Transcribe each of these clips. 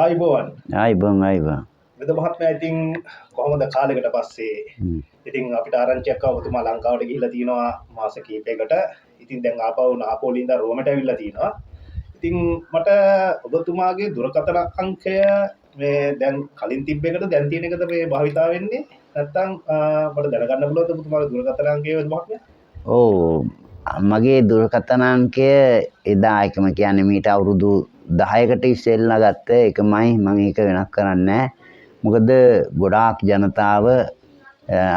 ආයිබෝවන් ආයිබෝන් වෙද මහත්මයා ඉතින් කොහොමද කාලයකට පස්සේ ඉතින් අපිට ආරංචියක් ආව ඔබතුමා ලංකාවට ගිහිල්ලා තිනවා මාස කිහිපයකට ඉතින් දැන් ආපහු නාපෝලි ඉඳන් රෝමට ඇවිල්ලා තිනවා ඉතින් මට ඔබතුමාගේ දුරකථන අංකය මේ දැන් කලින් තිබ්බ එකද දැන් තියෙන එකද මේ භාවිතා වෙන්නේ නැත්නම් මට දැනගන්න පුළුවන්ද ඔබතුමාගේ දුරකථන අංකය වෙද මහත්මයා ඔව් මගේ දුරකථන අංකය එදා එකම කියන්නේ මීට අවුරුදු 10කට ඉස්සෙල්ලා ගත්ත එකමයි මම ඒක වෙනස් කරන්නේ නැහැ. මොකද ගොඩාක් ජනතාව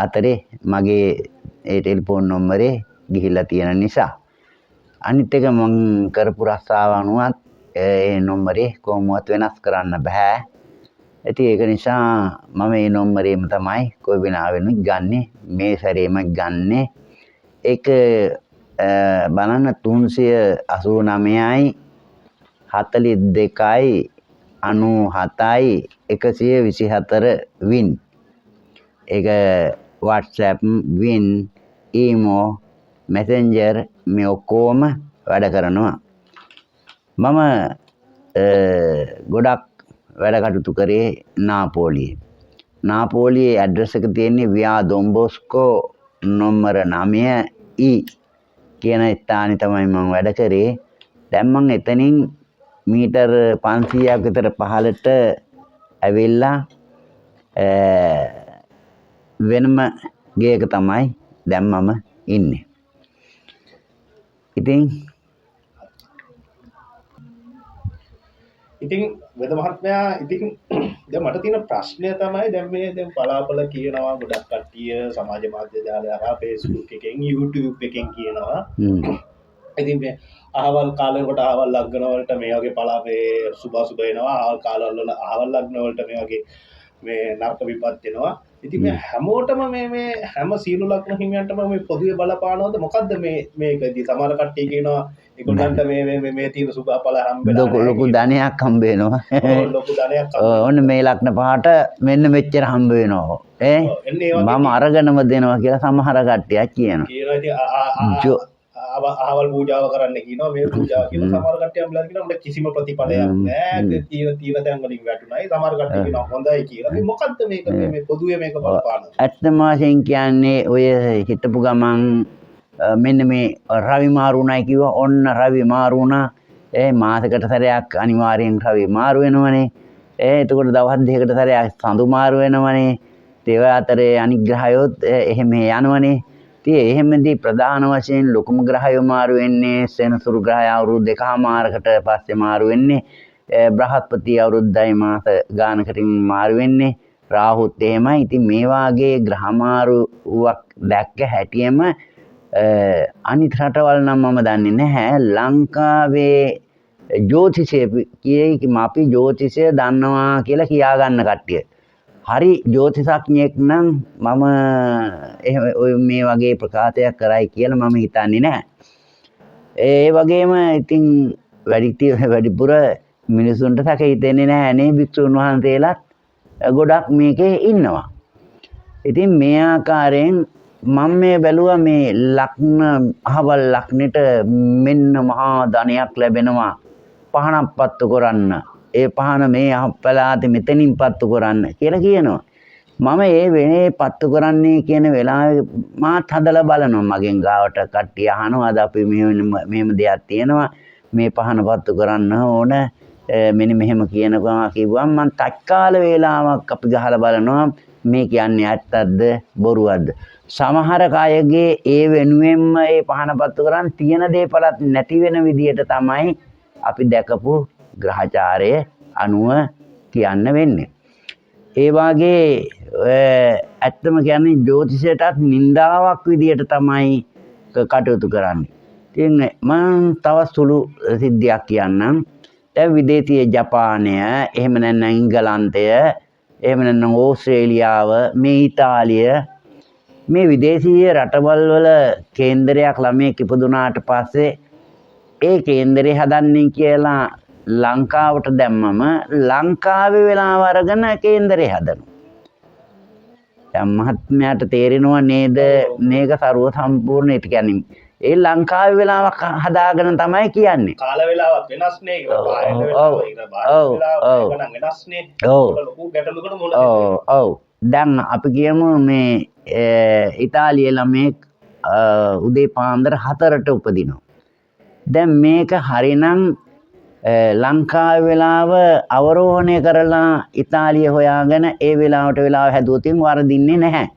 අතරේ මගේ ඒ ටෙලිෆෝන් නම්බරේ ගිහිල්ලා තියෙන නිසා. අනිත් එක මම කරපු රස්සාව අනුවත් ඒ නම්බරේ කොහොමවත් වෙනස් කරන්න බෑ. ඉතින් ඒක නිසා මම මේ නම්බරේම තමයි කොයි වෙලාවෙනුත් ගන්නෙ. මේ සැරේම ගන්නෙ. ඒක බලන්න 389යි 42යි 97යි 124 වින්. ඒක WhatsApp වින්, ඊමෝ, Messenger මේ ඔක්කොම වැඩ කරනවා. මම ගොඩක් වැඩ කටයුතු කරේ නාපෝලියේ. නාපෝලියේ ඇඩ්‍රස් එක තියෙන්නේ වියා දොන් බොස්කෝ නම්බර 9E කියන ස්ථානේ තමයි මම වැඩ කරේ. දැන් මම එතනින් මීටර් 500ක් විතර පහළට ඇවිල්ලා වෙනම ගේක තමයි දැන් මම ඉන්නේ. ඉතින් වෙද මහත්මයා ඉතින් දැන් මට තියෙන ප්‍රශ්නය තමයි දැන් මේ දැන් බලාපොළ කියනවා ගොඩක් කට්ටිය සමාජ මාධ්‍ය ජාලය හරහා Facebook එකෙන් YouTube එකෙන් කියනවා. ඉතින් මේ අහවල් කාලයකට අහවල් ලග්න වලට මේ වගේ පලාපේ සුභ එනවා. අහවල් කාලවල අහවල් ලග්න වලට මේ වගේ මේ නරක විපත් එනවා. ඉතින් මේ හැමෝටම මේ හැම සියලු ලග්න හිමියන්ටම මේ පොදුවේ බලපානවද මොකද්ද මේකදී සමහර කට්ටිය කියනවා ඒගොල්ලන්ට මේ තියෙන සුභ ඵල හම්බෙලා ලොකු ධනයක් හම්බ වෙනවා. ලොකු ධනයක් ඔන්න මේ ලග්න පහට මෙන්න මෙච්චර හම්බ වෙනවා. මම අරගෙනම දෙනවා කියලා සමහර කට්ටියක් කියනවා. ඉතින් අහවල් පූජාව කරන්න කියනවා මේ පූජාව කියන සමහර කට්ටිය අම්ලලා කියනවා මට කිසිම ප්‍රතිඵලයක් නැහැ තියෙන තැන් වලින් වැටුණායි සමහර කට්ටිය කියනවා හොඳයි කියලා. මේ මොකද්ද මේක මේ පොදුවේ මේක බලපානවා? ඇත්තම වශයෙන් කියන්නේ ඔය හිටපු ගමන් මෙන්න මේ රවි මාරුණයි කිව්වා. ඔන්න රවි මාරුණා. මාසෙකට සැරයක් අනිවාර්යෙන් රවි මාරු වෙනවනේ. එතකොට දවස් දෙකකට සැරයක් සඳු මාරු වෙනවනේ. ඒව අතරේ අනිත් ග්‍රහයොත් එහෙම යනවනේ. ඉතින් එහෙමදී ප්‍රධාන වශයෙන් ලොකුම ග්‍රහය මාරු වෙන්නේ සෙනසුරු ග්‍රහය අවුරුදු 2මාරකට පස්සේ මාරු වෙන්නේ. බ්‍රහස්පති අවුරුද්දයි මාස ගානකටින් මාරු වෙන්නේ. රාහුත් එහෙමයි. ඉතින් මේ වාගේ ග්‍රහ මාරුවක් දැක්ක හැටියෙම අනිත් රටවල් නම් මම දන්නේ නැහැ. ලංකාවේ ජ්‍යොතිෂය කියයි අපි ජ්‍යොතිෂය දන්නවා කියලා කියා ගන්න කට්ටිය. හරි ජ්‍යොතිෂඥයෙක් නම් මම මේ වගේ ප්‍රකාශයක් කරයි කියලා මම හිතන්නේ නැහැ. ඒ වගේම ඉතින් වැඩිපුර මිනිසුන්ට සැක හිතෙන්නේ නැහැ නේ භික්ෂුන් වහන්සේලාත් ගොඩක් මේකේ ඉන්නවා. ඉතින් මේ ආකාරයෙන් මම මේ බැලුවා මේ ලග්න අහවල් ලග්නෙට මෙන්න මහා ධනයක් ලැබෙනවා. පහනක් පත්තු කරන්න. ඒ පහන මේ පළාතේ මෙතනින් පත්තු කරන්න කියලා කියනවා. මම ඒ වෙනේ පත්තු කරන්නේ කියන වෙලාවේ මාත් හදලා බලනවා. මගෙන් ගාවට කට්ටිය අහනවා අද අපි මෙහෙම දෙයක් තියෙනවා. මේ පහන පත්තු කරන්න ඕන. මෙන්න මෙහෙම කියනවා කිව්වම මම තත්කාල වේලාවක් අපි ගහලා බලනවා මේ කියන්නේ ඇත්තක්ද බොරුවක්ද. සමහර කයගේ ඒ වෙනුවෙන්ම ඒ පහන පත්තු කරන් තියෙන දේපලත් නැති වෙන විදියට තමයි අපි දැකපු ග්‍රහචාරය අනුව කියන්න වෙන්නේ. ඒ වාගේ ඇත්තම කියන්නේ ජ්‍යොතිෂයටත් නින්දාවක් විදියට තමයි කටයුතු කරන්නේ. ඉතින් මම තව සුළු සිද්ධියක් කියන්නම්. දැන් විදේශීය ජපානය, එහෙම නැත්නම් එංගලන්තය, එහෙම නැත්නම් ඕස්ට්‍රේලියාව, මේ ඉතාලිය මේ විදේශීය රටවල් වල කේන්දරයක් ළමයෙක් ඉපදුනාට පස්සේ ඒ කේන්දරේ හදන්නේ කියලා ලංකාවට දැම්මම ලංකාවේ වෙලාව අරගෙන කේන්දරේ හදනවා. දැන් මහත්මයාට තේරෙනව නේද මේක ਸਰව සම්පූර්ණ ඒ කියන්නේ ඒ ලංකාවේ වෙලාවක් හදාගෙන තමයි කියන්නේ. කාල වේලාවත් වෙනස්නේ. ඒක බාහිර වෙලාව ඒක බාහිර වෙලාව ඒක නම් වෙනස්නේ. ලොකු ගැටලුවකට මුහුණ දෙන්න. ඔව් දැන් අපි කියමු මේ ඉතාලියේ ළමෙක් උදේ පාන්දර 4ට උපදිනවා. දැන් මේක හරිනම් ලංකාවේ වෙලාව අවරෝහණය කරලා ඉතාලිය හොයාගෙන ඒ වෙලාවට වෙලාව හැදුවොතින් වරදින්නේ නැහැ.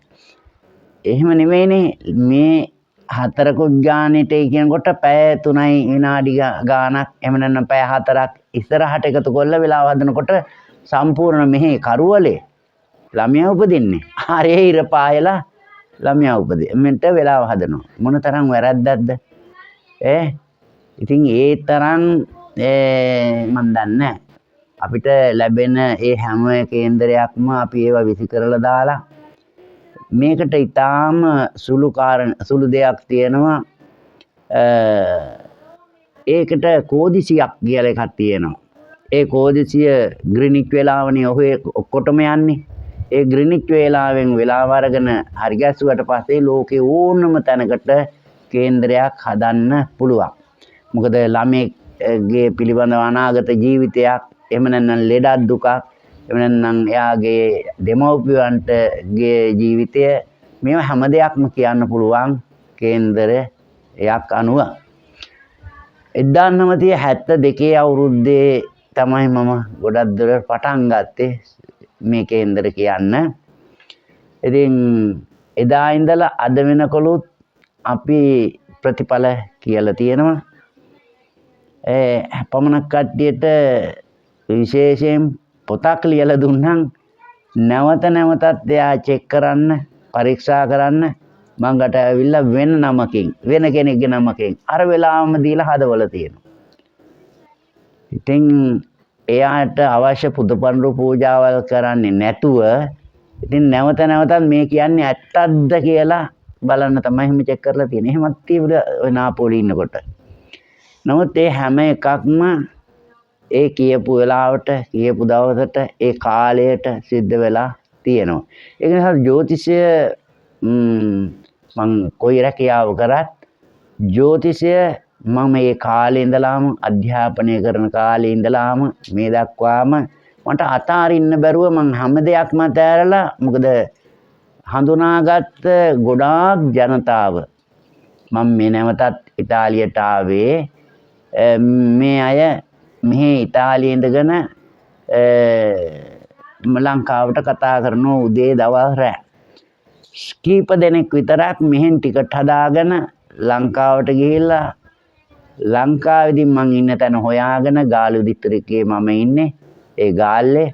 එහෙම නෙවෙයිනේ මේ 4කුත් ගානෙට කියනකොට පැය 3යි විනාඩි ගානක් එහෙම නැත්නම් පැය 4ක් ඉස්සරහට එකතු කරලා වෙලාව හදනකොට සම්පූර්ණ මෙහි කරුවලේ ළමයා උපදින්නේ. හරේ ඉර පායලා ළමයා උපදින්නට වෙලාව හදනවා. මොන තරම් වැරද්දක්ද? ඉතින් ඒ තරම් මන් දන්නේ අපිට ලැබෙන ඒ හැම කේන්දරයක්ම අපි ඒවා විසි කරලා දාලා මේකට ඊටාම සුළු දෙයක් තියෙනවා. ඒකට කෝදිසියක් කියලා එකක් තියෙනවා. ඒ කෝදිසිය ග්‍රීනිච් වේලාවනේ ඔහේ ඔක්කොටම යන්නේ. ඒ ග්‍රීනිච් වේලාවෙන් වෙලාව අරගෙන හරි ගැස්සුවට පස්සේ ලෝකේ ඕනම තැනකට කේන්දරයක් හදන්න පුළුවන්. මොකද ළමෙක්ගේ පිළිබඳව අනාගත ජීවිතයක් එහෙම නැත්නම් ලෙඩක් දුකක් එහෙම නැත්නම් එයාගේ දෙමව්පියන්ටගේ ජීවිතය මේවා හැම දෙයක්ම කියන්න පුළුවන් කේන්දරයක් අනුව. 1972 අවුරුද්දේ තමයි මම ගොඩක් දුර පටන් ගත්තේ මේ කේන්දර කියන්න. ඉතින් එදා ඉඳලා අද වෙනකොලුත් අපි ප්‍රතිඵල කියලා තියෙනවා. පමණක් කට්ටියට විශේෂයෙන් පොතක් ලියලා දුන්නම් නැවත නැවතත් එයා චෙක් කරන්න පරීක්ෂා කරන්න මංගට ඇවිල්ලා වෙන නමකින් වෙන කෙනෙක්ගේ නමකින් අර වෙලාවම දීලා හදවල තියෙනවා. ඉතින් එයාට අවශ්‍ය පුදපඬුරු පූජාවල් කරන්නේ නැතුව ඉතින් නැවත නැවතත් මේ කියන්නේ ඇත්තක්ද කියලා බලන්න තමයි එහෙම චෙක් කරලා තියෙන්නේ. එහෙමත් තියෙන්නේ ඔය නාපෝලි ඉන්නකොට. නමුත් ඒ හැම එකක්ම ඒ කියපු වෙලාවට කියපු දවසට ඒ කාලයට සිද්ධ වෙලා තියෙනවා. ඒක නිසා ජ්‍යොතිෂය මම කොයි රැකියාව කරත් ජ්‍යොතිෂය මම මේ කාලේ ඉඳලාම අධ්‍යාපනය කරන කාලේ ඉඳලාම මේ දක්වාම මට අතාරින්න බැරුව මම හැම දෙයක්ම අතෑරලා මොකද හඳුනාගත්ත ගොඩාක් ජනතාව මම මේ නැවතත් ඉතාලියට ආවේ මේ අය මෙහි ඉතාලියේ ඉඳගෙන ලංකාවට කතා කරනවා උදේ දවල් රෑ කීප දෙනෙක් විතරක් මෙහෙන් ටිකට් හදාගෙන ලංකාවට ගිහිල්ලා ලංකාවේදී මං ඉන්න තැන හොයාගෙන ගාලු දිස්ත්‍රික්කයේ මම ඉන්නේ ඒ ගාල්ලේ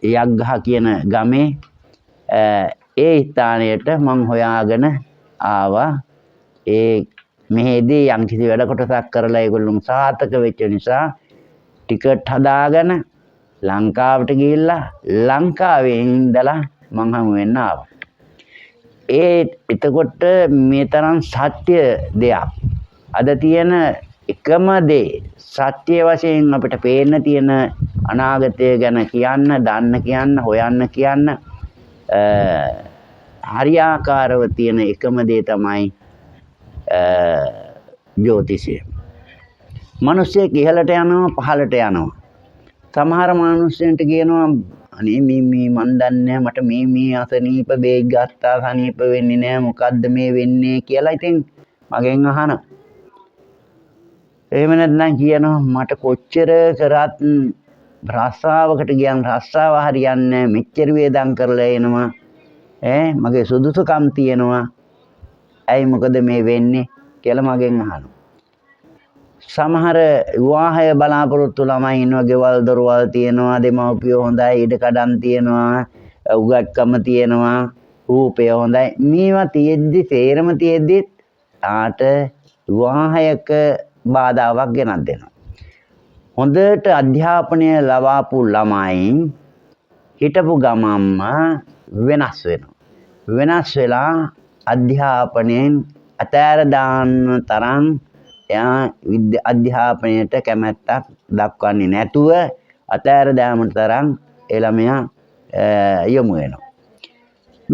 යග්ගහ කියන ගමේ ඒ ස්ථානයට මං හොයාගෙන ආවා. ඒ මෙහෙදී යම්කිසි වැඩ කොටසක් කරලා ඒගොල්ලෝ සාර්ථක වෙච්ච නිසා ටිකට් හදාගෙන ලංකාවට ගිහිල්ලා ලංකාවේ ඉඳලා මං හමු වෙන්න ආවා. එතකොට මේ තරම් සත්‍ය දෙයක් අද තියෙන එකම දේ සත්‍ය වශයෙන් අපිට පේන්න තියෙන අනාගතය ගැන කියන්න දන්න කියන්න හොයන්න කියන්න හරියාකාරව තියෙන එකම දේ තමයි ජ්‍යොතිෂය. මිනිස්සෙක් ඉහළට යනවා පහළට යනවා. සමහර මිනිස්සුන්ට කියනවා අනේ මේ මන් දන්නේ මට මේ අසනීප බේක් ගත්තා සනීප වෙන්නේ නැහැ මොකද්ද මේ වෙන්නේ කියලා ඉතින් මගෙන් අහනවා. එහෙම නැත්නම් කියනවා මට කොච්චර කරත් රස්සාවකට ගියන් රස්සාව හරියන්නේ මෙච්චර වේදම් කරලා එනවා මගේ සුදුසුකම් තියෙනවා ඇයි මොකද මේ වෙන්නේ කියලා මගෙන් අහනවා. සමහර විවාහය බලාපොරොත්තු ළමයි ඉන්නවා ගෙවල් දොරවල් තියෙනවා දෙමව්පියෝ හොඳයි ඉඩකඩම් තියෙනවා උගත්කම තියෙනවා රූපය හොඳයි මේවා තියෙද්දි සේරම තියෙද්දි ආට විවාහයක බාධාවක් ගෙනත් දෙනවා. හොඳට අධ්‍යාපනය ලබාපු ළමයි හිටපු ගමම්ම වෙනස් වෙනවා. වෙනස් වෙලා අධ්‍යාපනයෙන් අතෑර දාන්න තරම් එයා අධ්‍යාපනයට කැමැත්තක් දක්වන්නේ නැතුව අතෑර දාමට තරම් ඒ ළමයා යොමු වෙනවා.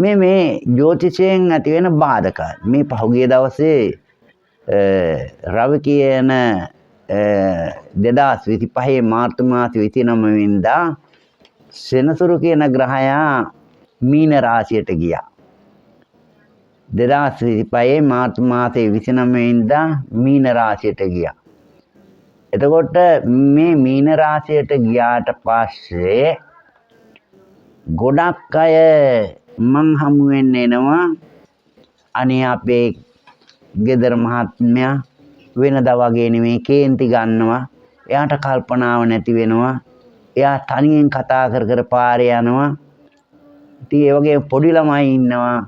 මේ ජ්‍යොතිෂයෙන් ඇති වෙන බාධක. මේ පහුගිය දවසේ රවි කියන 2025 මාර්තු මාස 29 වෙනිදා සෙනසුරු කියන ග්‍රහයා මීන රාශියට ගියා. 2025 මාර්තු මාසයේ 29 වෙනිදා මීන රාශියට ගියා. එතකොට මේ මීන රාශියට ගියාට පස්සේ ගොඩක් අය මං හමු වෙන්න එනවා. අනේ අපේ ගෙදර මහත්මයා වෙනදා වගේ නෙමෙයි කේන්ති ගන්නවා. එයාට කල්පනාව නැති වෙනවා. එයා තනියෙන් කතා කර කර පාරේ යනවා. ඉතින් ඒ වගේ පොඩි ළමයි ඉන්නවා.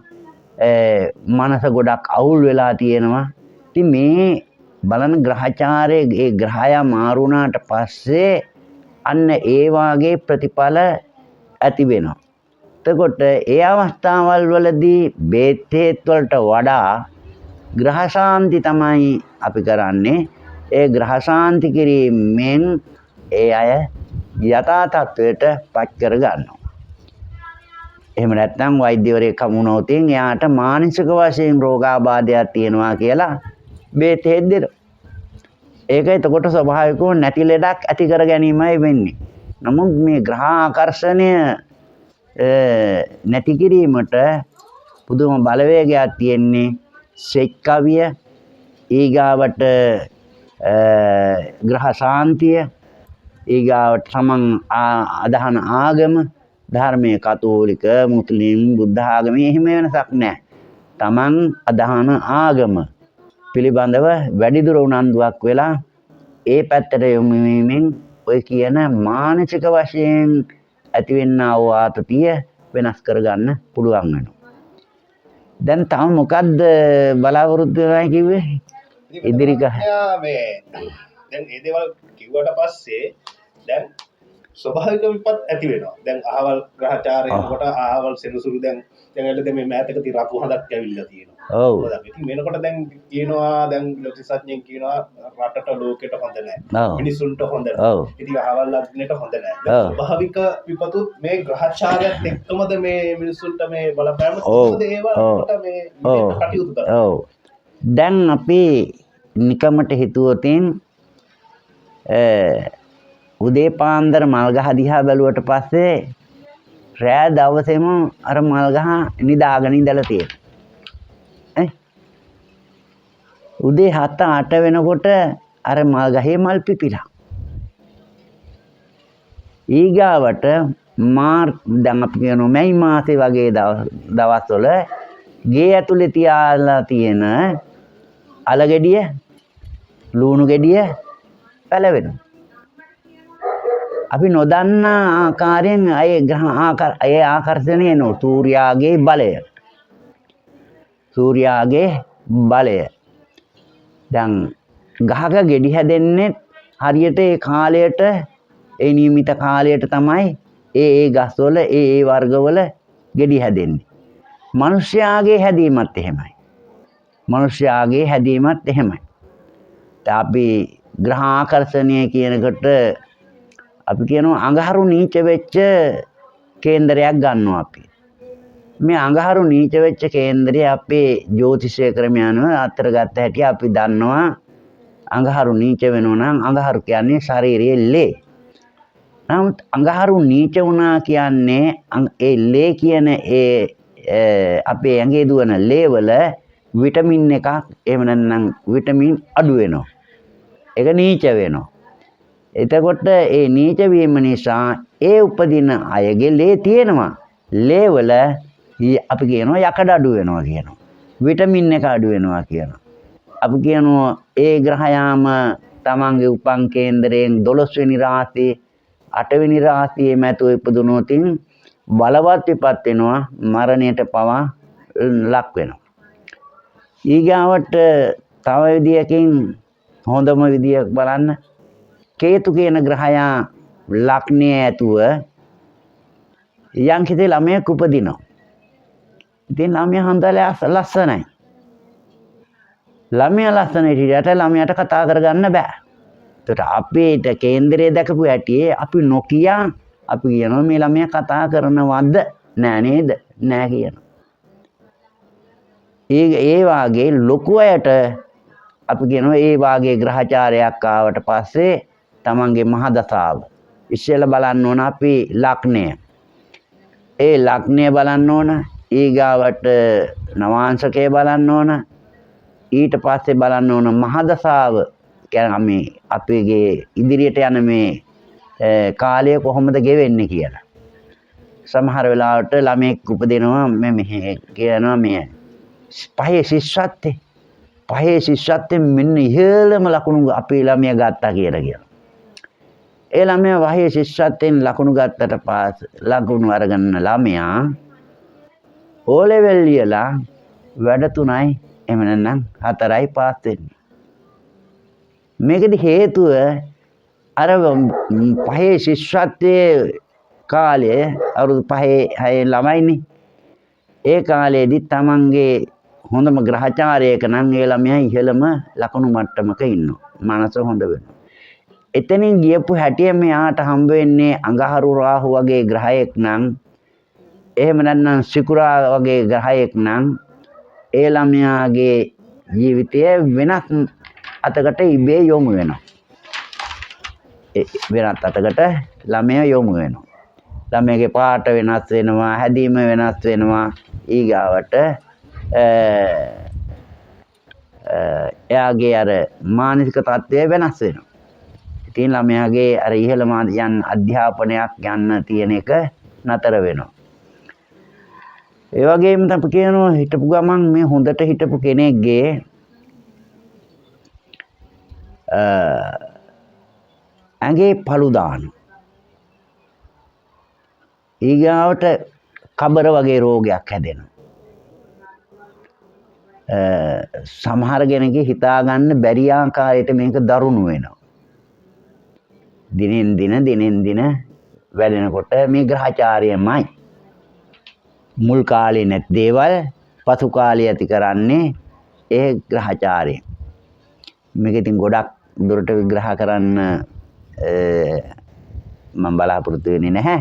මනස ගොඩක් අවුල් වෙලා තියෙනවා. ඉතින් මේ බලන ග්‍රහචාරයේ ඒ ග්‍රහය මාරු වුණාට පස්සේ අන්න ඒ වාගේ ප්‍රතිඵල ඇති වෙනවා. එතකොට ඒ අවස්ථාවල් වලදී බේත් හේත් වලට වඩා ග්‍රහ ශාන්ති තමයි අපි කරන්නේ. ඒ ග්‍රහ ශාන්ති කිරීමෙන් ඒ අය යථා තත්වයට පත් කර ගන්නවා. එහෙම නැත්නම් වෛද්‍යවරයෙක් හමුනොත් එයාට මානසික වශයෙන් රෝගාබාධයක් තියෙනවා කියලා බේත් හේත් දෙනවා. ඒක එතකොට ස්වභාවිකව නැති ලෙඩක් ඇති කර ගැනීමයි වෙන්නේ. නමුත් මේ ග්‍රහ ආකර්ෂණය නැති කිරීමට පුදුම බලවේගයක් තියෙන්නේ. සෙච් කවිය, ඊගාවට ග්‍රහ ශාන්තිය, ඊගාවට තමන් අදහන ආගම, ධර්මයේ කතෝලික, මුස්ලිම්, බුද්ධ ආගම එහෙම වෙනසක් නැහැ. තමන් අදහන ආගම පිළිබඳව වැඩිදුර උනන්දුවක් වෙලා ඒ පැත්තට යොමු වීමෙන් ඔය කියන මානසික වශයෙන් ඇතිවෙනා වූ ආතතිය වෙනස් කරගන්න පුළුවන් වෙනවා. දැන් තව මොකද්ද බලාපොරොත්තු වෙනවා කිව්වේ? ඉදිරි මේ දැන් ඒ දේවල් කිව්වට පස්සේ දැන් ස්වභාවික විපත් ඇති වෙනවා. දැන් අහවල් ග්‍රහචාරයෙන් කොට අහවල් සෙනසුරු දැන් එල්ලද මේ මෑතක ති රතු හඳක් ඇවිල්ලා තියෙනවා. ඔව්. ඉතින් වෙනකොට දැන් කියනවා දැන් ජ්‍යොතිෂඥයන් කියනවා රටට ලෝකෙට හොඳ නැහැ. මිනිසුන්ට හොඳ නැහැ. ඉතින් අහවල් ලග්නෙට හොඳ නැහැ. ස්වභාවික විපතුත් මේ ග්‍රහචාරයත් එක්කමද මේ මිනිසුන්ට මේ බලපෑම කොහොමද ඒවට මේ කටයුතු කරන්නේ? ඔව්. දැන් අපි නිකමට හිතුවොතින් උදේ පාන්දර මල්ගහ දිහා බැලුවට පස්සේ රෑ දවසේම අර මල්ගහ නිදාගෙන ඉඳලා තියෙනවා. උදේ 7-8 වෙනකොට අර මල්ගහේ මල් පිපිලා. ඊගාවට දැන් අපි කියනවා මැයි මාසේ වගේ දවස්වල ගේ ඇතුලේ තියාලා තියෙන අල ගෙඩිය, ලුණු ගෙඩිය පැලවෙනවා. අපි නොදන්නා ආකාරයෙන් ඒ ආකර්ෂණය වෙනවා. සූර්යාගේ බලය. සූර්යාගේ බලය. දැන් ගහක ගෙඩි හැදෙන්නේ හරියට ඒ කාලයට, ඒ නියමිත කාලයට තමයි ඒ ගස්වල ඒ වර්ගවල ගෙඩි හැදෙන්නේ. මිනිස්යාගේ හැදීමත් එහෙමයි. මිනිස්යාගේ හැදීමත් එහෙමයි. අපි ග්‍රහ ආකර්ෂණය කියනකොට අපි කියනවා අඟහරු නීච වෙච්ච කේන්දරයක් ගන්නවා අපි. මේ අඟහරු නීච වෙච්ච කේන්දරය අපේ ජ්‍යොතිෂය ක්‍රමය අනුව අතර ගත්ත හැටි අපි දන්නවා. අඟහරු නීච වෙනවා නම් අඟහරු කියන්නේ ශරීරයේ ලේ. නමුත් අඟහරු නීච වුණා කියන්නේ ඒ ලේ කියන අපේ ඇඟේ දුවන ලේ වල විටමින් එකක් එහෙම නැත්නම් විටමින් අඩු වෙනවා. ඒක නීච වෙනවා. එතකොට ඒ නීච වීම නිසා ඒ උපදින අයගේ ලේ තියෙනවා. ලේ වල අපි කියනවා යකඩ අඩු වෙනවා කියනවා. විටමින් එක අඩු වෙනවා කියනවා. අපි කියනවා ඒ ග්‍රහයාම තමන්ගේ උපන් කේන්දරයෙන් 12 වෙනි රාශියේ 8 වෙනි රාශියේ මැතුව ඉපදුනොත් බලවත් විපත් වෙනවා, මරණයට පවා ලක් වෙනවා. ඊගාවට තව විදියකින් හොඳම විදියක් බලන්න කේතු කියන ග්‍රහයා ලග්නයේ ඇතුව යම් කිසි ළමයෙක් උපදිනවා. ඉතින් ළමයා හොඳලා ලස්සනයි. ළමයා ලස්සන හිටියට ළමයාට කතා කරගන්න බෑ. ඒකට අපේට කේන්දරයේ දැකපු හැටි අපි නොකිය අපි කියනවා මේ ළමයා කතා කරනවද? නෑ නේද? නෑ කියනවා. ඒ වාගේ ලොකු අයට අපි කියනවා ඒ වාගේ ග්‍රහචාරයක් ආවට පස්සේ තමන්ගේ මහදසාව ඉස්සෙල්ලා බලන්න ඕන අපි ලග්නය. ඒ ලග්නය බලන්න ඕන, ඊගාවට නවාංශකය බලන්න ඕන, ඊට පස්සේ බලන්න ඕන මහදසාව කියන්නේ මේ අපේගේ ඉදිරියට යන මේ කාලය කොහොමද ගෙවෙන්නේ කියලා. සමහර වෙලාවට ළමෙක් උපදිනවා මෙහෙ කියනවා මේ පහේ ශිෂ්‍යත්වයෙන් මෙන්න ඉහළම ලකුණු අපේ ළමයා ගත්තා කියලා කියනවා. ඒ ළමයා වහේ ශිෂ්‍යත්වයෙන් ලකුණු ගත්තට පස්සේ ලකුණු අරගෙන ළමයා O level ලියලා වැඩ 3යි එහෙම නැත්නම් 4යි පාස් වෙන්නේ. මේකෙදි හේතුව අර පහේ ශිෂ්‍යත්වයේ කාලේ අවුරුදු 5 ළමයිනේ. ඒ කාලේදී තමන්ගේ හොඳම ග්‍රහචාරයක නම් ඒ ළමයා ඉහළම ලකුණු මට්ටමක ඉන්නවා. මනස හොඳ වෙනවා. එතනින් ගියපු හැටිය මෙයාට හම්බ වෙන්නේ අඟහරු රාහු වගේ ග්‍රහයෙක් නම්, එහෙම නැත්නම් සිකුරා වගේ ග්‍රහයෙක් නම් ඒ ළමයාගේ ජීවිතය වෙනස් අතකට ඉබේ යොමු වෙනවා. වෙනත් අතකට ළමයා යොමු වෙනවා. ළමයාගේ පාට වෙනස් වෙනවා, හැදීම වෙනස් වෙනවා. ඊගාවට එයාගේ අර මානසික තත්ත්වය වෙනස් වෙනවා. ඉතින් ළමයාගේ අර ඉහළම යන අධ්‍යාපනයක් යන්න තියෙන එක නතර වෙනවා. ඒ වගේම අපි කියනවා හිටපු ගමන් මේ හොඳට හිටපු කෙනෙක්ගේ ඇඟේ පළු දානවා. ඊගාවට කබර වගේ රෝගයක් හැදෙනවා. සමහර කෙනෙක්ගේ හිතා ගන්න බැරි ආකාරයට මේක දරුණු වෙනවා. දිනෙන් දින වැඩෙනකොට මේ ග්‍රහචාරයමයි මුල් කාලේ නැත් දේවල් පසු කාලේ ඇති කරන්නේ ඒ ග්‍රහචාරය. මේක ඉතින් ගොඩක් දුරට විග්‍රහ කරන්න මම බලාපොරොත්තු වෙන්නේ නැහැ.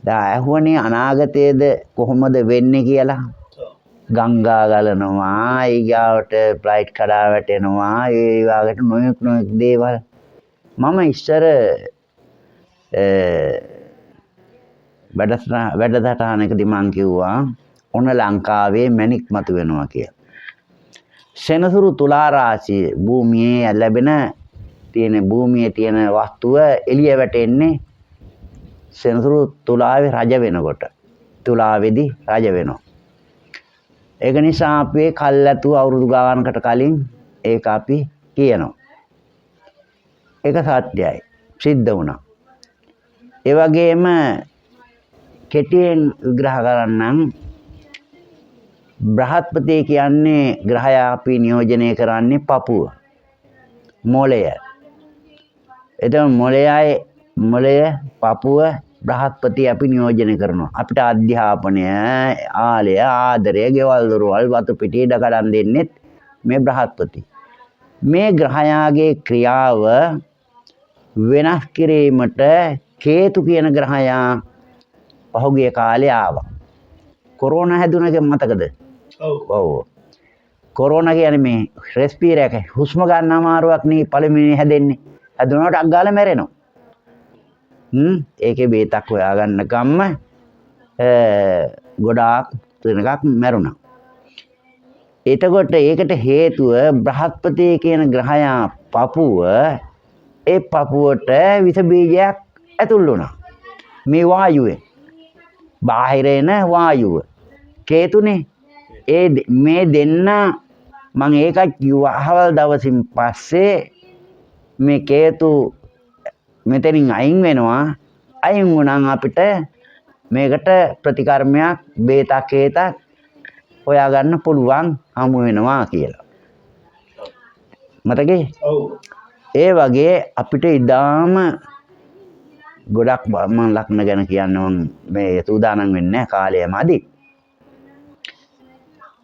දැන් ඇහුවනේ අනාගතයේද කොහොමද වෙන්නේ කියලා. ගංගා ගලනවා, ඊගාවට ප්ලයිට් කඩා වැටෙනවා, ඒ වගේට නොයෙක් දේවල්. මම ඉස්සර වැඩසටහනකදී මං කිව්වා ඔන්න ලංකාවේ මැණික් මතු වෙනවා කියලා. සෙනසුරු තුලා රාශිය භූමියේ ලැබෙන භූමියේ තියෙන වස්තුව එළිය වැටෙන්නේ සෙනසුරු තුලාවේ රජ වෙනකොට. තුලාවේදී රජ වෙනවා. ඒක නිසා අපි කල්ැතු අවුරුදු ගානකට කලින් ඒක අපි කියනවා. ඒක සත්‍යයි. සිද්ධ වුණා. ඒ වගේම කෙටියෙන් විග්‍රහ කරන්නම් බ්‍රහස්පති කියන්නේ ග්‍රහය අපි නියෝජනය කරන්නේ පපුව. මොළය. එතන මොළය පපුව බ්‍රහස්පති අපි නියෝජනය කරනවා. අපිට අධ්‍යාපනය, ආලය, ආදරය, ගෙවල් දොරවල්, වතු පිටි ඉඩකඩම් දෙන්නෙත් මේ බ්‍රහස්පති. මේ ග්‍රහයාගේ ක්‍රියාව වෙනස් කිරීමට කේතු කියන ග්‍රහයා පහුගිය කාලේ ආවා. කොරෝනා හැදුනක මතකද? ඔව්. කොරෝනා කියන්නේ මේ රෙස්පිරේටර් එක හුස්ම ගන්න අමාරුවක් නේ පළවෙනි හැදෙන්නේ. හැදුනට අග්ගාල මැරෙනවා. ඒකේ බේතක් හොයාගන්න ගම්ම ගොඩාක් දෙනකක් මැරුණා. එතකොට ඒකට හේතුව බ්‍රහස්පති කියන ග්‍රහයා පපුව, ඒ පපුවට විස බීජයක් ඇතුල් වුණා. මේ වායුවේ බාහිර එන වායුව කේතුනේ. මේ දෙන්න මම ඒකත් කිව්වා අහවල් දවසින් පස්සේ මේ කේතු මෙතනින් අයින් වෙනවා. අයින් වුණාම අපිට මේකට ප්‍රතිකර්මයක් බේතක් හේතක් හොයාගන්න පුළුවන් හමු වෙනවා කියලා. මතකයි? ඔව්. ඒ වගේ අපිට ඉදාම ගොඩක් මම ලක්න ගැන කියන්න මේ සූදානම් වෙන්නේ කාලය මදි.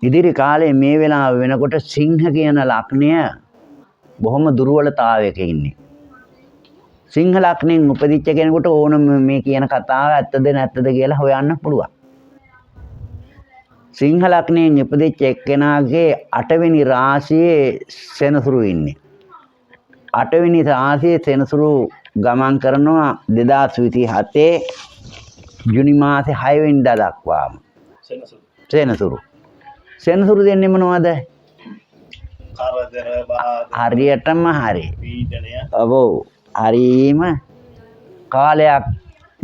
ඉදිරි කාලේ මේ වෙලාව වෙනකොට සිංහ කියන ලක්නය බොහොම දුර්වලතාවයක ඉන්නේ. සිංහ ලක්නෙන් උපදිච්ච කෙනෙකුට ඕනම මේ කියන කතාව ඇත්තද නැත්තද කියලා හොයන්න පුළුවන්. සිංහ ලග්නයෙන් ඉපදිච්ච එක්කෙනාගේ 8 වෙනි රාශියේ සෙනසුරු ඉන්නේ. 8 වෙනි රාශියේ සෙනසුරු ගමන් කරනවා 2027 ජුනි මාසේ 6 වෙනිදා දක්වාම. සෙනසුරු. සෙනසුරු දෙන්නේ මොනවද? කරදර බාධා හරියටම හරි. පීඩනය ඔව්. හරීම කාලයක්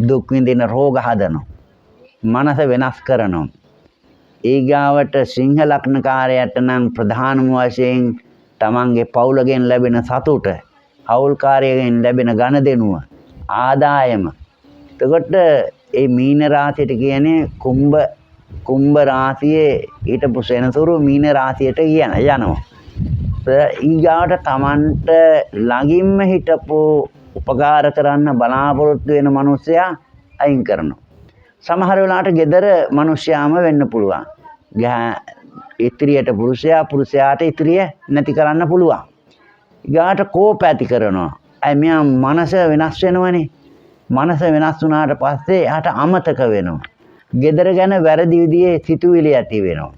දුක් විඳින රෝග හදනවා. මනස වෙනස් කරනවා. ඊගාවට සිංහ ලග්නකාරයට නම් ප්‍රධානම වශයෙන් තමන්ගේ පවුලගෙන් ලැබෙන සතුට, හවුල්කාරයෙන් ලැබෙන ගනුදෙනුව, ආදායම. එතකොට ඒ මීන රාශියට කියන්නේ කුම්භ රාශියේ හිටපු සෙනසුරු මීන රාශියට යනවා. ඊගාවට තමන්ට ළඟින්ම හිටපු උපකාර කරන්න බලාපොරොත්තු වෙන මිනිසයා අයින් කරනවා. සමහර වෙලාවට gedara මිනිසයාම වෙන්න පුළුවන්. ඉත්‍රියට පුරුෂයා, පුරුෂයාට ඉත්‍රිය නැති කරන්න පුළුවන්. ඊගාට කෝප ඇති කරනවා. මෙයා මනස වෙනස් වෙනවනේ. මනස වෙනස් වුණාට පස්සේ එයාට අමතක වෙනවා. gedara ගැන වැරදි විදිහේ සිතුවිලි ඇති වෙනවා.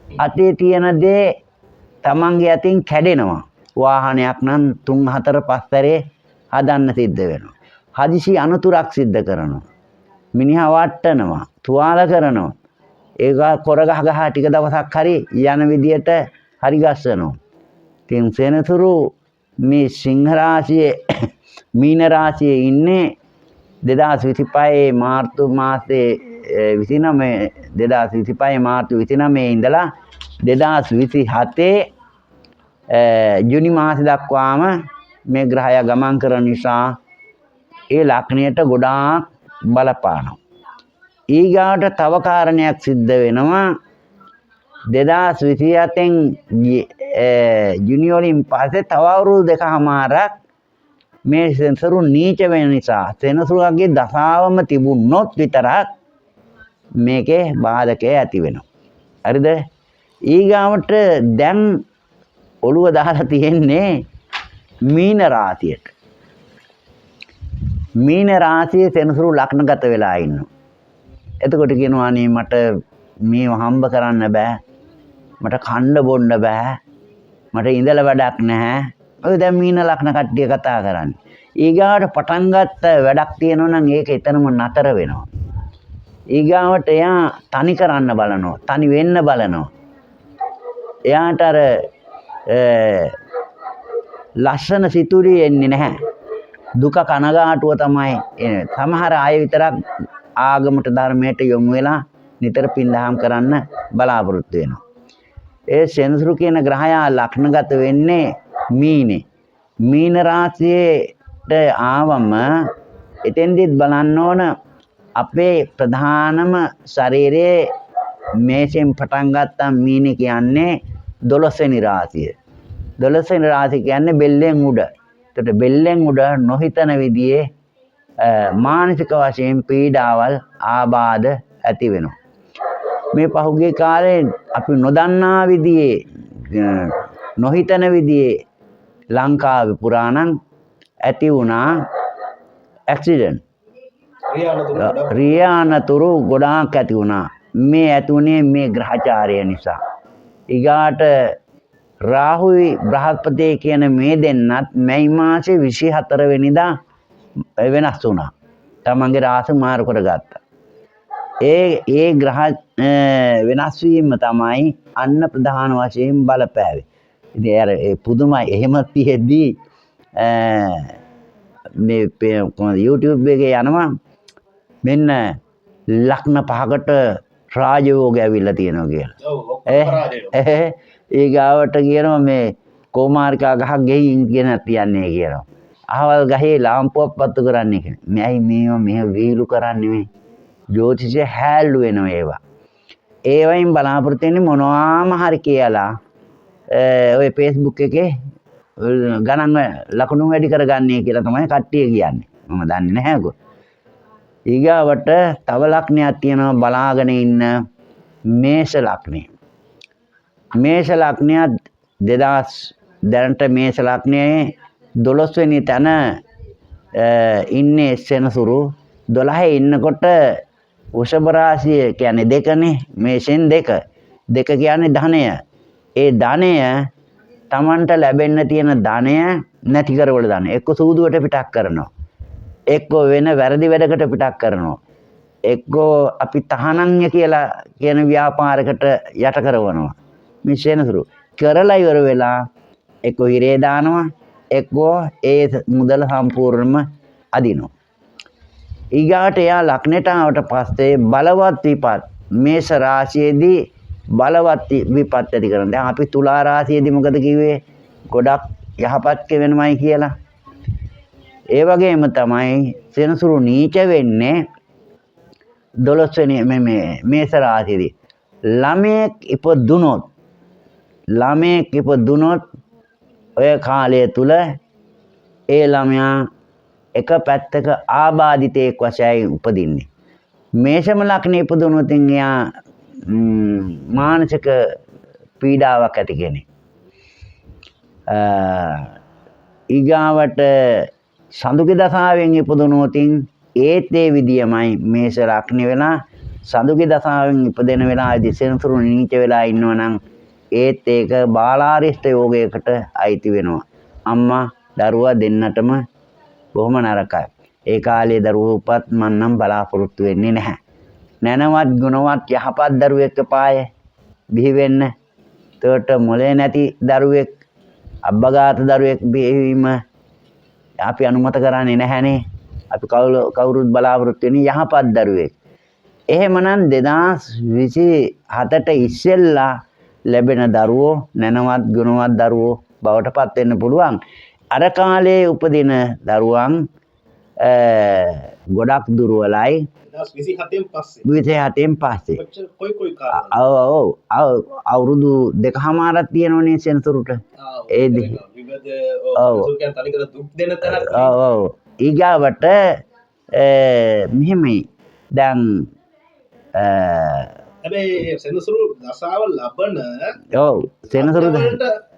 අතේ තියෙන දේ තමන්ගේ අතින් කැඩෙනවා. වාහනයක් නම් 3 4 5 සැරේ හදන්න සිද්ධ වෙනවා. හදිසි අනතුරක් සිද්ධ කරනවා. මිනිහා වට්ටනවා, තුවාල කරනවා. ඒක කොරගහ ගහ ටික දවසක් හරි යන විදියට හරි ගස්සනවා. ඉතින් සෙනසුරු මේ සිංහ රාශියේ මීන රාශියේ ඉන්නේ 2025 මාර්තු මාසේ 2025 මාර්තු 29 ඉඳලා 2027 ජුනි මාස දක්වාම මේ ග්‍රහය ගමන් කරන නිසා ඒ ලග්නයට ගොඩාක් බලපානවා. ඊගාට තව කාරණයක් සිද්ධ වෙනවා. 2027න් ජුනි වලින් පස්සේ තව අවුරුදු දෙකමාරක් මේ සෙනසුරු නීච වෙන නිසා සෙනසුරුගේ දසාවම තිබුණොත් විතරක් මේකේ බාධකේ ඇති වෙනවා. හරිද? ඊගාවට දැන් ඔළුව දාලා තියෙන්නේ මීන රාශියට. මීන රාශියේ සෙනසුරු ලග්නගත වෙලා ඉන්නවා. එතකොට කියනවා නේ මට මේව හම්බ කරන්න බෑ. මට කන්න බොන්න බෑ. මට ඉඳලා වැඩක් නැහැ. ඔය දැන් මීන ලග්න කට්ටිය කතා කරන්නේ. ඊගාවට පටන් ගත්ත වැඩක් තියෙනවා නම් ඒක එතනම නතර වෙනවා. ඊගාවට එයා තනි කරන්න බලනවා. තනි වෙන්න බලනවා. එයාට අර ලස්සන සිතුවිලි එන්නේ නැහැ. දුක කනගාටුව තමයි එන්නේ. සමහර අය විතරක් ආගමට ධර්මයට යොමු වෙලා නිතර පින්දහම් කරන්න බලාපොරොත්තු වෙනවා. ඒ සෙනසුරු කියන ග්‍රහයා ලග්නගත වෙන්නේ මීනේ. මීන රාශියට ආවම එතෙන්දිත් බලන්න ඕන අපේ ප්‍රධානම ශරීරයේ මේෂෙන් පටන් ගත්තා මීන කියන්නේ 12 වෙනි රාශිය. 12 වෙනි රාශිය කියන්නේ බෙල්ලෙන් උඩ. එතකොට බෙල්ලෙන් උඩ නොහිතන විදිහේ මානසික වශයෙන් පීඩාවල් ආබාධ ඇති වෙනවා. මේ පහුගිය කාලේ අපි නොදන්නා විදිහේ නොහිතන විදිහේ ලංකාවේ පුරාණන් ඇති වුණා ඇක්සිඩන්ට්. රියානතුරු ගොඩාක් ඇති වුණා. මේ ඇති වුණේ මේ ග්‍රහචාරය නිසා. ඊගාට රාහුයි බ්‍රහස්පති කියන මේ දෙන්නත් මැයි මාසේ 24 වෙනිදා වෙනස් වුණා. තමන්ගේ රාශි මාරු කරගත්තා. ඒ ග්‍රහ වෙනස් වීම තමයි අන්න ප්‍රධාන වශයෙන් බලපෑවේ. ඉතින් අර ඒ පුදුමයි එහෙම තියෙද්දී මේ YouTube එකේ යනවා මෙන්න ලග්න පහකට රාජයෝගය ඇවිල්ලා තියෙනවා කියලා. ඒ ගාවට කියනවා මේ කෝමාරිකා ගහක් ගෙයින් කියන තියන්නේ කියනවා. අහවල් ගහේ ලාම්පුවක් පත්තු කරන්නේ කියලා. මෙයි මේව මෙහෙ වීලු කරන්නේ මේ. ජ්‍යොතිෂය හැල්ලු වෙනවා ඒවා. ඒ වයින් බලාපොරොත්තු වෙන්නේ මොනවාම හරි කියලා ඔය Facebook එකේ ගණන් ලකුණු වැඩි කරගන්නේ කියලා තමයි කට්ටිය කියන්නේ. මම දන්නේ නැහැ කො. ඊගාවට තව ලක්ෂණයක් තියෙනවා බලාගෙන ඉන්න මේෂ ලක්ෂණය. මේෂ ලක්ෂණය 2000 දැනට මේෂ ලක්ෂණයේ 12 වෙනි තැන ඉන්නේ සෙනසුරු. 12 ඉන්නකොට වෘෂභ රාශිය කියන්නේ දෙකනේ මේෂෙන් දෙක. දෙක කියන්නේ ධනය. ඒ ධනය Tamanට ලැබෙන්න තියෙන ධනය නැති කරවල දාන. එක්ක සූදුවට පිටක් කරනවා. එක්ක වෙන වැරදි වැඩකට පිටක් කරනවා. එක්කෝ අපි තහනම්ය කියලා කියන ව්‍යාපාරයකට යට කරවනවා. මේ සෙනසුරු කරලා ඉවර වෙලා එක්කෝ හිරේ දානවා. එක්කෝ ඒ මුදල සම්පූර්ණයෙන්ම අදිනවා. ඊගාට එයා ලග්නෙට ආවට පස්සේ බලවත් විපත් මේෂ රාශියේදී බලවත් විපත් ඇති කරනවා. දැන් අපි තුලා රාශියේදී මොකද කිව්වේ? ගොඩක් යහපත් වෙනමයි කියලා. ඒ වගේම තමයි සෙනසුරු නීච වෙන්නේ 12 වෙනි මේ මේෂ රාශියේදී. ළමයෙක් ඉපදුනොත් ඔය කාලය තුල ඒ ළමයා එක පැත්තක ආබාධිතයෙක් වශයෙන් උපදින්නේ. මේෂම ලග්නේ ඉපදුනොත් එයා මානසික පීඩාවක් ඇති කෙනෙක්. ඊගාවට සඳුගේ දසාවෙන් ඉපදුනොත් ඒත් ඒ විදියමයි මේෂ ලග්නේ වෙලා සඳුගේ දසාවෙන් ඉපදෙන වෙලාවේදී සෙනසුරු නීච වෙලා ඉන්නවනම් ඒත් ඒක බාලාරිෂ්ඨ යෝගයකට අයිති වෙනවා. අම්මා දරුවා දෙන්නටම බොහොම නරකයි. ඒ කාලේ දරුවෝ උපත් මන් නම් බලාපොරොත්තු වෙන්නේ නැහැ. නැනවත් ගුණවත් යහපත් දරුවෙක් පාය බිහි වෙන්න. ඒකට මොලේ නැති දරුවෙක් අබ්බගාත දරුවෙක් බිහිවීම අපි අනුමත කරන්නේ නැහැනේ. අපි කවුරුත් බලාපොරොත්තු වෙන්නේ යහපත් දරුවෙක්. එහෙමනම් 2027ට ඉස්සෙල්ලා ලැබෙන දරුවෝ නැනවත් ගුණවත් දරුවෝ බවට පත් වෙන්න පුළුවන්. අර කාලේ උපදින දරුවන් ගොඩක් දුර්වලයි. 27න් පස්සේ. කොයි කාලේ? අවුරුදු 2කමාරක් තියෙනවනේ සෙනසුරුට. ඒ ඊගාවට මෙහෙමයි. දැන් හැබැයි සෙනසුරු දසාව ලබන සෙනසුරු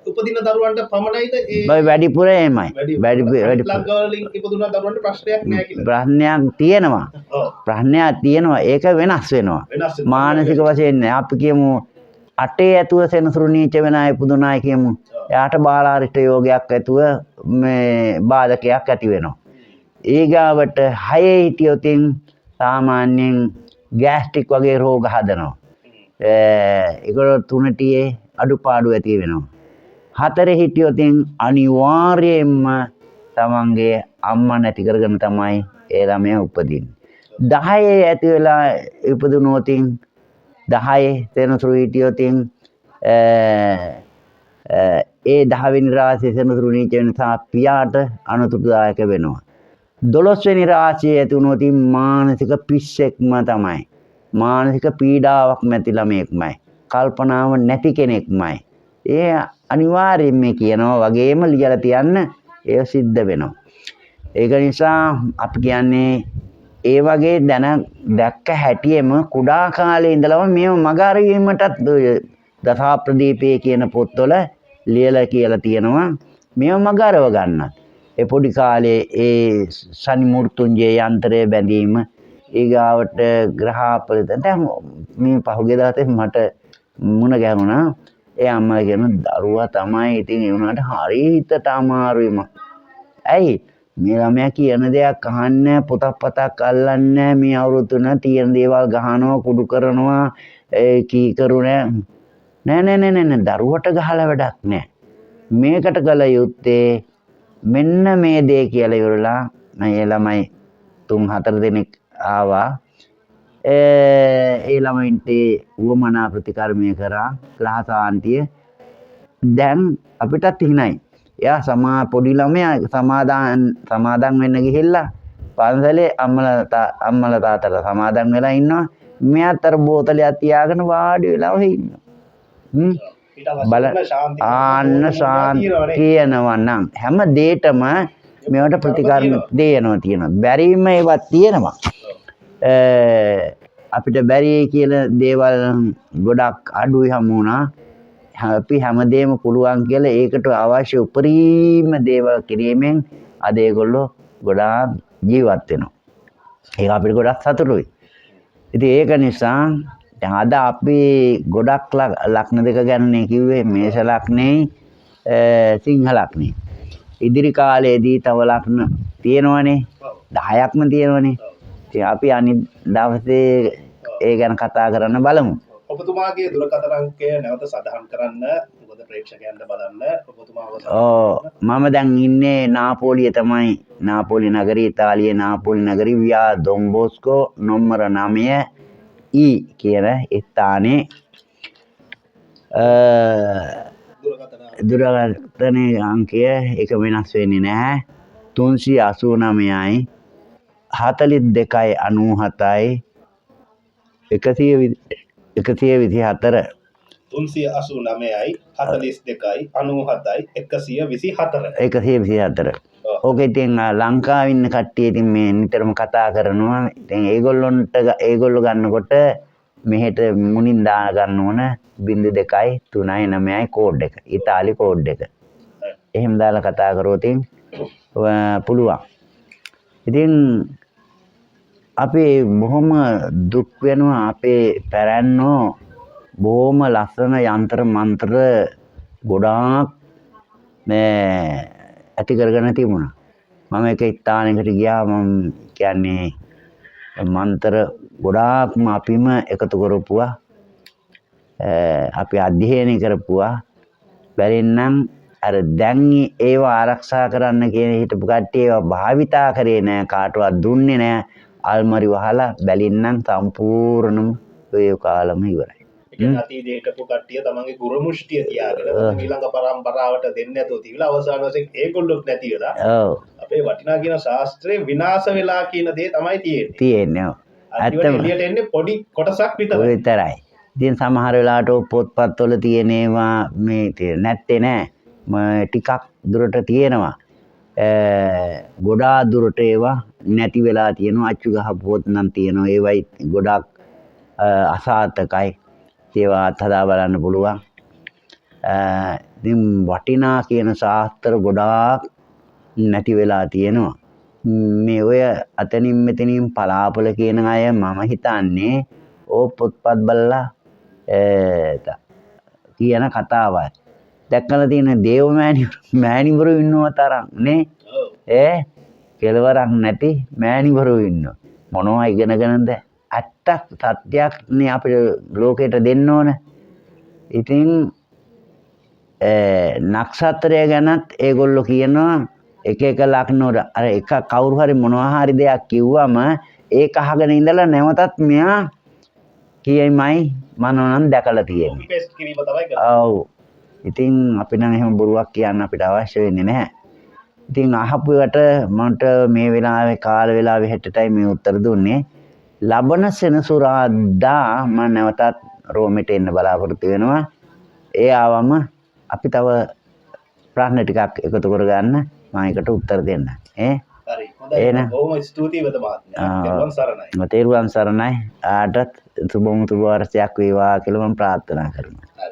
උපදින දරුවන්ට පමණයිද ඒ වැඩිපුර එමය. ලංකාවලින් ඉපදුන දරුවන්ට ප්‍රශ්නයක් නැහැ කියලා. ප්‍රශ්නයක් තියෙනවා. ඒක වෙනස් වෙනවා. මානසික වශයෙන් අපි කියමු 8 ඇතුව සෙනසුරු නීච වෙන අය ඉපදුනායි කියමු. එයාට බාලාරිෂ්ඨ යෝගයක් ඇතුව මේ බාධකයක් ඇති වෙනවා. ඊගාවට 6 හිටියොත් සාමාන්‍යයෙන් ගෑස්ට්‍රික් වගේ රෝග හදනවා. ඒකට 3 අඩුපාඩු ඇති වෙනවා. 4 හිටියොත් අනිවාර්යයෙන්ම තමන්ගේ අම්මා නැති කරගෙන තමයි ඒ ළමයා උපදින්නේ. 10 ඇති වෙලා ඉපදුනොත් 10 සෙනසුරු හිටියොත් ඒ 10 වෙනි රාශියේ සෙනසුරු නීච වෙන නිසා පියාට අනුතුරුදායක වෙනවා. 12 වෙනි රාශියේ ඇති වුණොත් මානසික පිස්සෙක්ම තමයි. මානසික පීඩාවක් නැති ළමයෙක්මයි. කල්පනාව නැති කෙනෙක්මයි. ඒ අනිවාර්යයෙන්ම කියනවා වගේම ලියලා තියන්න ඒ සිද්ධ වෙනවා. ඒක නිසා අපි කියන්නේ ඒ වගේ දැක්ක හැටියෙම කුඩා කාලේ ඉඳලම මේව මග අරවීමටත් දසා ප්‍රදීපේ කියන පොත්වල ලියලා කියලා තියෙනවා. මේව මග අරව ගන්නත්. ඒ පොඩි කාලේ ඒ සනි මූර්තුංජේ යන්ත්‍රය බැඳීම ඊගාවට ග්‍රහාපල දැන් මේ පහුගිය දවසේ මට මුණ ගැහුණා. ඒ අම්මා කියන දරුවා තමයි ඉතින් ඒ වුණාට හරි හිතට අමාරුයිම. ඇයි මේ ළමයා කියන දෙයක් අහන්නේ පොතක් අල්ලන්නේ මේ අවුරුදු 3 තියෙන දේවල් ගහනවා කුඩු කරනවා ඒ කී කරුනේ නෑ දරුවට ගහලා වැඩක් නෑ. මේකට කල යුත්තේ මෙන්න මේ දේ කියලා ඉවරලා මේ ළමයි 3-4 දෙනෙක් ආවා. ඒ ළමයින්ට උවමනා ප්‍රතිකර්මය කරා ග්‍රහසාන්තිය. දැන් අපිටත් හිනයි. එයා පොඩි ළමයා සමාදන් වෙන්න ගිහිල්ලා පන්සලේ අම්මලා තාත්තලා සමාදන් වෙලා ඉන්නවා. මෙයාත් අර බෝතලයක් තියාගෙන වාඩි වෙලා ඔහේ ඉන්නවා. ආන්න කියනවා නම් හැම දෙයකම මේවට ප්‍රතිකර්ම තියෙනවා. බැරිම ඒවත් තියෙනවා. අපිට බැරි කියලා දේවල් ගොඩක් අඩුයි හමු වුණා. අපි හැමදේම පුළුවන් කියලා ඒකට අවශ්‍ය උපරිම දේවල් කිරීමෙන් අද ඒගොල්ලෝ ගොඩාක් ජීවත් වෙනවා. ඒක අපිට ගොඩක් සතුටුයි. ඉතින් ඒක නිසා දැන් අද අපි ගොඩක් ලග්න දෙක ගැනනේ කිව්වේ මේෂ ලග්නේ සිංහ ලග්නේ. ඉදිරි කාලයේදී තව ලග්න තියෙනවනේ. 10ක්ම තියෙනවනේ. ඉතින් අපි අනිත් දවසේ ඒ ගැන කතා කරන්න බලමු. ඔබතුමාගේ දුරකථන අංකය නැවත සඳහන් කරන්න. මොකද ප්‍රේක්ෂකයන්ට බලන්න ඔබතුමාව. මම දැන් ඉන්නේ නාපෝලියේ තමයි. නාපෝලි නගරයේ ඉතාලියේ නාපෝලි නගරයේ වියා දොන් බොස්කෝ නම්බර 9 E කියන ස්ථානයේ දුරකථන අංකය එක වෙනස් වෙන්නේ නැහැ. 389යි 42යි 97යි 124 389යි 42යි 97යි 124. ඕක ඉතින් ලංකාවේ ඉන්න කට්ටිය ඉතින් මේ නිතරම කතා කරනවා. ඉතින් ඒගොල්ලෝ ගන්නකොට මෙහෙට මුණින් දාන ගන්න ඕන 0239යි කෝඩ් එක. ඉතාලි කෝඩ් එක. එහෙම දාලා කතා කරොත් පුළුවන්. ඉතින් අපි බොහොම දුක් වෙනවා අපේ පැරැන්නෝ බොහොම ලස්සන යන්ත්‍ර මන්ත්‍ර ගොඩාක් මේ ඇති කරගෙන තිබුණා. මම එක ස්ථානයකට ගියා. මම කියන්නේ මන්ත්‍ර ගොඩාක්ම අපිම එකතු කරපුවා. අපි අධ්‍යයනය කරපුවා. බැරිනම් අර දැන් ඒව ආරක්ෂා කරන්න කියන හිටපු කට්ටිය ඒවා භාවිතා කරේ නෑ. කාටවත් දුන්නේ නෑ. අල්මරි වහලා බැලින්නම් සම්පූර්ණම ඔය කාලම ඉවරයි. අතීතයේ හිටපු කට්ටිය තමන්ගේ ගුරු මුෂ්ටිය තියාගෙන ඊළඟ පරම්පරාවට දෙන්නේ නැතුව තියලා අවසාන වශයෙන් ඒගොල්ලොත් නැති වෙලා අපේ වටිනා කියන ශාස්ත්‍රයේ විනාශ වෙලා කියන දේ තමයි තියෙන්නේ. ඇත්තම එළියට එන්නේ පොඩි කොටසක් විතරයි. ඉතින් සමහර වෙලාවට පොත්පත්වල තියෙනවා මේ නැත්තේ නෑ. ටිකක් දුරට තියෙනවා. ගොඩාක් දුරට ඒවා නැති වෙලා තියෙනවා. අච්චු ගහපුවොත් නම් තියෙනවා. ඒවයි ගොඩක් අසාර්ථකයි. ඒවා අත්හදා බලන්න පුළුවන්. ඉතින් වටිනා කියන ශාස්ත්‍ර ගොඩාක් නැති වෙලා තියෙනවා. මේ ඔය අතනින් මෙතනින් පලාපල කියන අය මම හිතන්නේ ඕ පොත්පත් බලලා කියන කතාවක්. දැක්කලා තියෙන දේව මෑණිවරු ඉන්නව තරම් නේ. කෙලවරක් නැති මෑණිවරු ඉන්නවා. මොනවා ඉගෙනගෙනද? ඇත්තක් සත්‍යයක් නේ අපිට ලෝකෙට දෙන්න ඕන. ඉතින් නක්ෂත්‍රය ගැනත් ඒගොල්ලෝ කියනවා එක ලග්න වල අර එක කවුරු හරි මොනවා හරි දෙයක් කිව්වම ඒක අහගෙන ඉඳලා නැවතත් මෙයා කියයිමයි මම නම් දැකලා තියෙන්නේ. ටෙස්ට් කිරීම තමයි කරන්නේ. ඔව්. ඉතින් අපි නම් එහෙම බොරුවක් කියන්න අපිට අවශ්‍ය වෙන්නේ නැහැ. ඉතින් අහපුවට මට මේ වෙලාවේ කාල වෙලාවේ හෙටටයි මේ උත්තර දුන්නේ. ලබන සෙනසුරාදා මම නැවතත් රෝමෙට එන්න බලාපොරොත්තු වෙනවා. ඒ ආවම අපි තව ප්‍රශ්න ටිකක් එකතු කරගන්න මම ඒකට උත්තර දෙන්න. හරි. හොඳයි. බොහොම ස්තුතියි වද මහත්මයා. තෙරුවන් සරණයි. ආටත් සුබ වර්ෂයක් වේවා කියලා මම ප්‍රාර්ථනා කරනවා.